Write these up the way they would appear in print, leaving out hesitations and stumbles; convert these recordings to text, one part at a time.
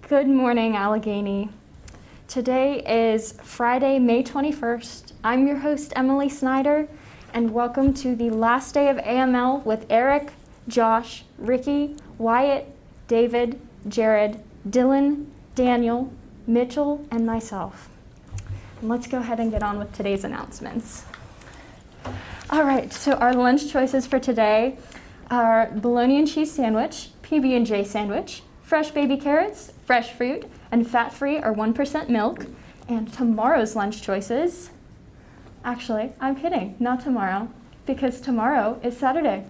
Good morning, Allegheny. Today is Friday, May 21st. I'm your host, Emily Snyder, and welcome to the last day of AML with Eric, Josh, Ricky, Wyatt, David, Jared, Dylan, Daniel, Mitchell, and myself. And let's go ahead and get on with today's announcements. All right, so our lunch choices for today are bologna and cheese sandwich, PB&J sandwich, fresh baby carrots, fresh fruit, and fat-free or 1% milk. And tomorrow's lunch choices, actually, I'm kidding, not tomorrow, because tomorrow is Saturday.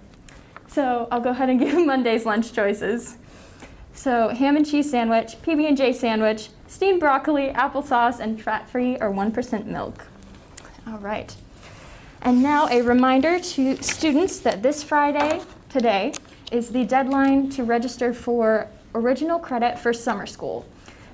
So I'll go ahead and give Monday's lunch choices. So ham and cheese sandwich, PB&J sandwich, steamed broccoli, applesauce, and fat-free or 1% milk. All right. And now a reminder to students that this Friday, today, is the deadline to register for original credit for summer school.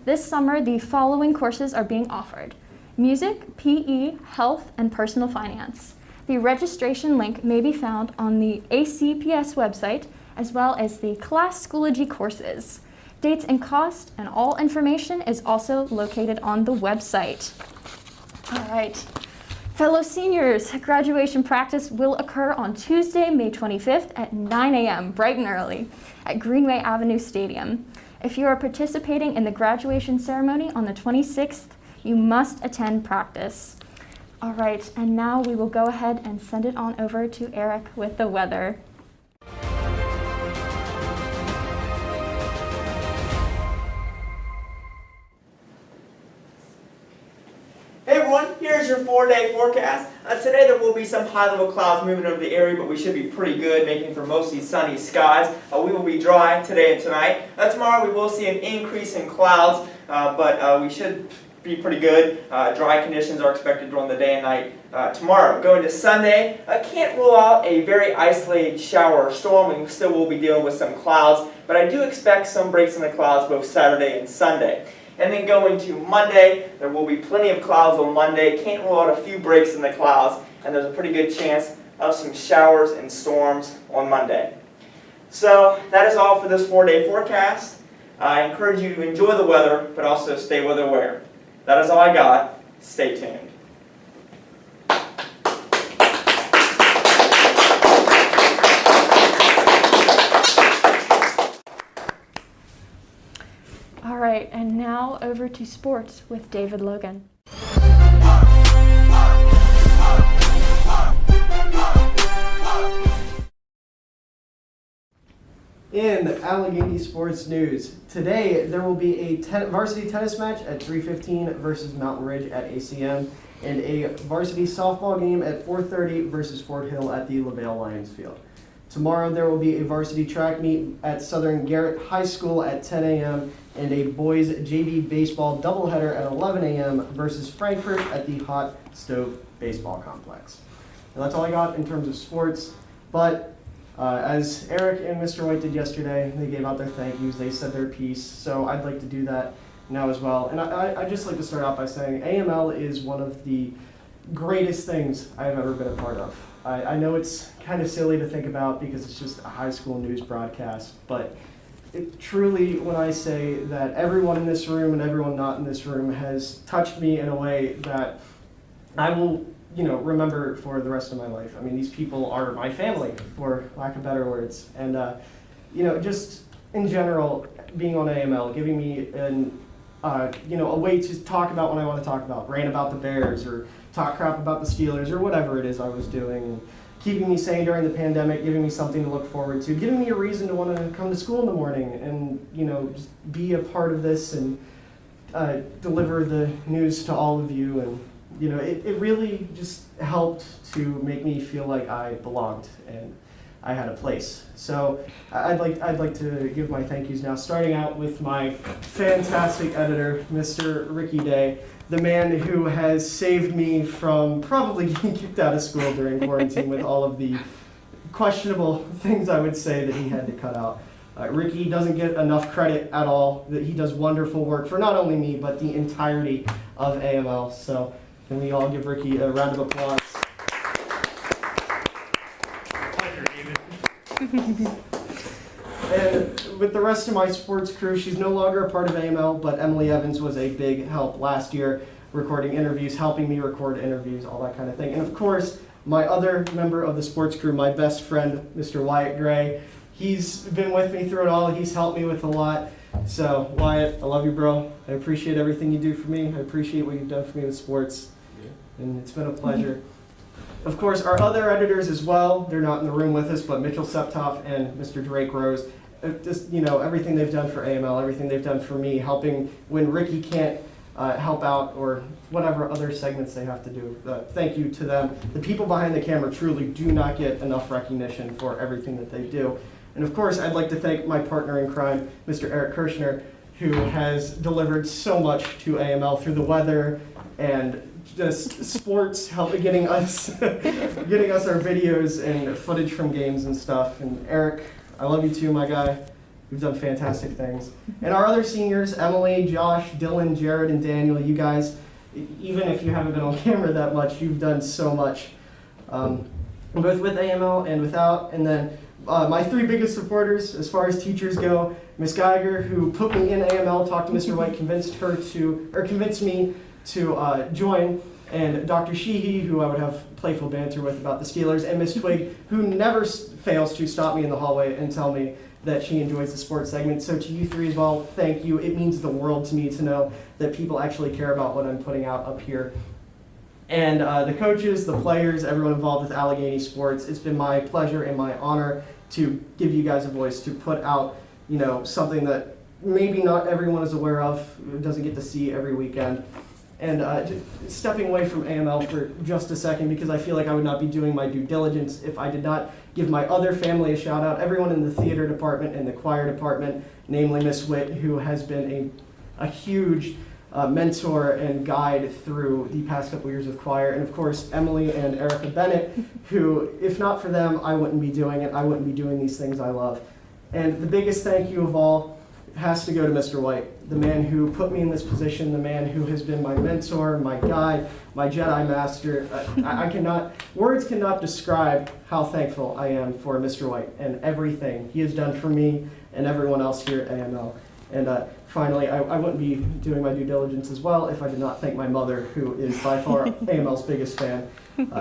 This summer, the following courses are being offered: music, PE, health, and personal finance. The registration link may be found on the ACPS website, as well as the class Schoology courses. Dates and cost and all information is also located on the website. All right. Fellow seniors, graduation practice will occur on Tuesday, May 25th at 9 a.m., bright and early, at Greenway Avenue Stadium. If you are participating in the graduation ceremony on the 26th, you must attend practice. All right, and now we will go ahead and send it on over to Eric with the weather. Hey everyone, here's your 4-day forecast. Today there will be some high-level clouds moving over the area, but we should be pretty good, making for mostly sunny skies. We will be dry today and tonight. Tomorrow we will see an increase in clouds, but we should be pretty good. Dry conditions are expected during the day and night tomorrow. Going to Sunday, I can't rule out a very isolated shower or storm. We still will be dealing with some clouds, but I do expect some breaks in the clouds both Saturday and Sunday. And then going to Monday, there will be plenty of clouds on Monday. Can't rule out a few breaks in the clouds, and there's a pretty good chance of some showers and storms on Monday. So that is all for this 4-day forecast. I encourage you to enjoy the weather, but also stay weather aware. That is all I got. Stay tuned. All right, and now over to sports with David Logan. In Allegheny sports news, today there will be a varsity tennis match at 3:15 versus Mountain Ridge at ACM, and a varsity softball game at 4:30 versus Fort Hill at the LaVale Lions Field. Tomorrow there will be a varsity track meet at Southern Garrett High School at 10 a.m. and a boys JV baseball doubleheader at 11 a.m. versus Frankfurt at the Hot Stove Baseball Complex. And that's all I got in terms of sports, but as Eric and Mr. White did yesterday, they gave out their thank yous, they said their piece, so I'd like to do that now as well. And I'd just like to start out by saying AML is one of the greatest things I've ever been a part of. I know it's kind of silly to think about because it's just a high school news broadcast, but truly, when I say that everyone in this room and everyone not in this room has touched me in a way that I will, remember for the rest of my life. I mean, these people are my family, for lack of better words. And, just in general, being on AML, giving me a way to talk about what I want to talk about, rant about the Bears or talk crap about the Steelers or whatever it is I was doing, and keeping me sane during the pandemic, giving me something to look forward to, giving me a reason to want to come to school in the morning and, just be a part of this and deliver the news to all of you. And, it really just helped to make me feel like I belonged and I had a place. So I'd like to give my thank yous now, starting out with my fantastic editor, Mr. Ricky Day, the man who has saved me from probably getting kicked out of school during quarantine with all of the questionable things I would say that he had to cut out. Ricky doesn't get enough credit at all. That he does wonderful work for not only me, but the entirety of AML. So can we all give Ricky a round of applause? Pleasure, David. And with the rest of my sports crew, she's no longer a part of AML, but Emily Evans was a big help last year, recording interviews, helping me record interviews, all that kind of thing. And of course, my other member of the sports crew, my best friend, Mr. Wyatt Gray, he's been with me through it all. He's helped me with a lot. So, Wyatt, I love you, bro. I appreciate everything you do for me. I appreciate what you've done for me with sports. And it's been a pleasure. Of course, our other editors as well, they're not in the room with us, but Mitchell Septoff and Mr. Drake Rose, just, everything they've done for AML, everything they've done for me, helping when Ricky can't help out or whatever other segments they have to do. Thank you to them. The people behind the camera truly do not get enough recognition for everything that they do. And of course, I'd like to thank my partner in crime, Mr. Eric Kirshner, who has delivered so much to AML through the weather and just sports, helping getting us our videos and footage from games and stuff. And Eric, I love you too, my guy. You've done fantastic things. And our other seniors, Emily, Josh, Dylan, Jared, and Daniel, you guys, even if you haven't been on camera that much, you've done so much, both with AML and without. And then my three biggest supporters, as far as teachers go, Miss Geiger, who put me in AML, talked to Mr. White, convinced me to join, and Dr. Sheehy, who I would have playful banter with about the Steelers, and Miss Twig, who never fails to stop me in the hallway and tell me that she enjoys the sports segment. So to you three as well, thank you. It means the world to me to know that people actually care about what I'm putting out up here. And the coaches, the players, everyone involved with Allegheny Sports, it's been my pleasure and my honor to give you guys a voice, to put out, something that maybe not everyone is aware of, doesn't get to see every weekend. And just stepping away from AML for just a second, because I feel like I would not be doing my due diligence if I did not give my other family a shout out, everyone in the theater department and the choir department, namely Miss Witt, who has been a huge mentor and guide through the past couple years of choir, and of course Emily and Erica Bennett, who, if not for them, I wouldn't be doing it, I wouldn't be doing these things I love. And the biggest thank you of all has to go to Mr. White, the man who put me in this position, the man who has been my mentor, my guide, my Jedi Master. Words cannot describe how thankful I am for Mr. White and everything he has done for me and everyone else here at AML. And finally, I wouldn't be doing my due diligence as well if I did not thank my mother, who is by far AML's biggest fan.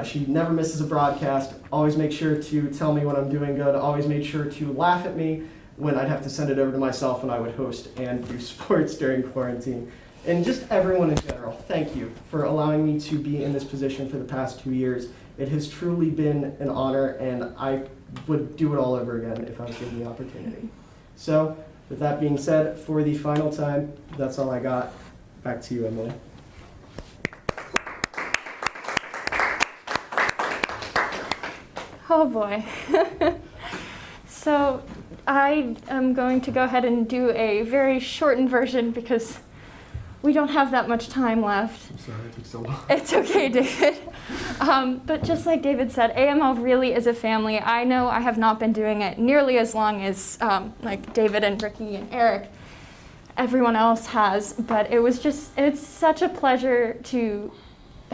She never misses a broadcast, always makes sure to tell me when I'm doing good, always made sure to laugh at me when I'd have to send it over to myself when I would host and do sports during quarantine. And just everyone in general, thank you for allowing me to be in this position for the past 2 years. It has truly been an honor, and I would do it all over again if I was given the opportunity. So, with that being said, for the final time, that's all I got. Back to you, Emily. Oh boy. So I am going to go ahead and do a very shortened version because we don't have that much time left. I'm sorry it took so long. It's okay, David. But just like David said, AML really is a family. I know I have not been doing it nearly as long as like David and Ricky and Eric. Everyone else has, but it's such a pleasure to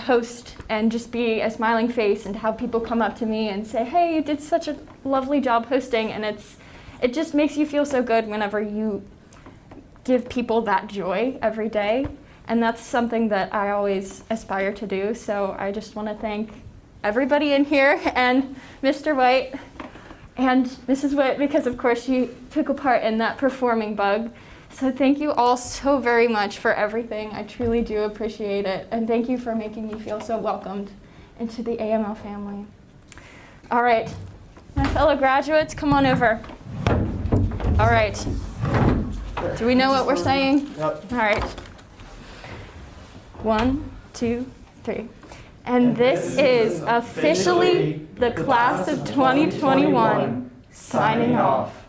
host and just be a smiling face and to have people come up to me and say, hey, you did such a lovely job hosting, and it just makes you feel so good whenever you give people that joy every day, and that's something that I always aspire to do. So I just want to thank everybody in here and Mr. White and Mrs. Witt, because of course she took a part in that performing bug. So thank you all so very much for everything. I truly do appreciate it. And thank you for making me feel so welcomed into the AML family. All right, my fellow graduates, come on over. All right. Do we know what we're saying? Yep. All right. 1, 2, 3. And this is officially the class of 2021 signing off.